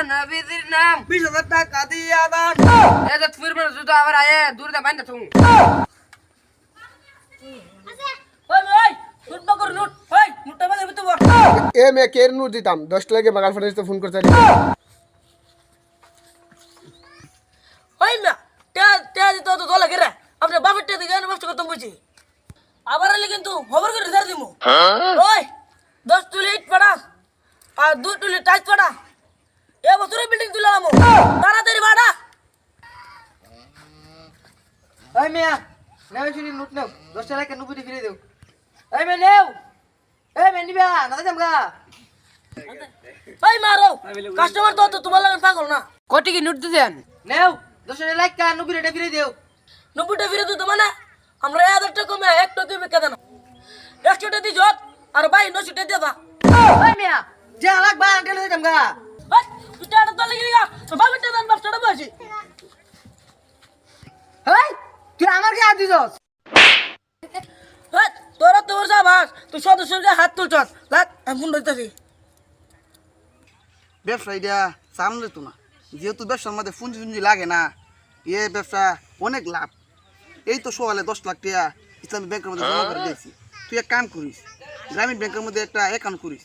নবীজির নাম 20,000 টাকা দিয়া দান। এই যে ফির মানে জুতো আবার আয়ে দূর দা বাইন্দা তুমি ওই নোট না করে নোট ওই নোটটা বাগে ভিতর বল এ মে কের নু দিতাম 10 টাকা বাগাল ফাটাইতে ফোন করতে ওই না তে দিতে তো দলা করে আপনি বাপের তে দিকে নষ্ট করতে বুঝি আবার আলে কিন্তু খবর করে ধরে দিমু ওই 10 তুলি ইট পড়া আর 2 তুলি টাইট পড়া এ বছরে বিল্ডিং তুলামু তাড়াতাড়ি বাড়া এই মিয়া নেও শুনি নোট নেও 10 টাকা কেন বুঝি ফিরে দেও এই মে নেও এই মে নিবা না জামগা ওই মারো কাস্টমার তো তোমার লাগা পাগল না কোটি কি নোট দেন নেও 10 টাকা লাইক কা 90 টাকা ফিরে দেও 90 টাকা ফিরে দিতে মানে আমরা 1000 টাকা কমে 1 টাকা কমে কেন 100 টাকা দি জত আর ভাই 900 টাকা দেবা এই মিয়া যে আলাক বা আনতে জামগা ভাই তুই টাটা তো লাগি গা তো বাপের তে দেন ব্যবসাটা বসি এই তুই আমার কি হাত দিছস হ্যাঁ তোরা তোর সাবাস তুই সদস্যকে হাত তুলছস লাগ আমি ফোন ধরতেছি ব্যবসা এটা সামনে তো না যেহেতু ব্যবসার মধ্যে পুঁজি টুঞ্জি লাগে না এ ব্যবসা অনেক লাভ এই তো সকালে 10 লাখ টাকা ইসলামী ব্যাংকের মধ্যে জমা করে দিয়েছি তুই এক কাম করিস গ্রামীণ ব্যাংকের মধ্যে একটা অ্যাকাউন্ট করিস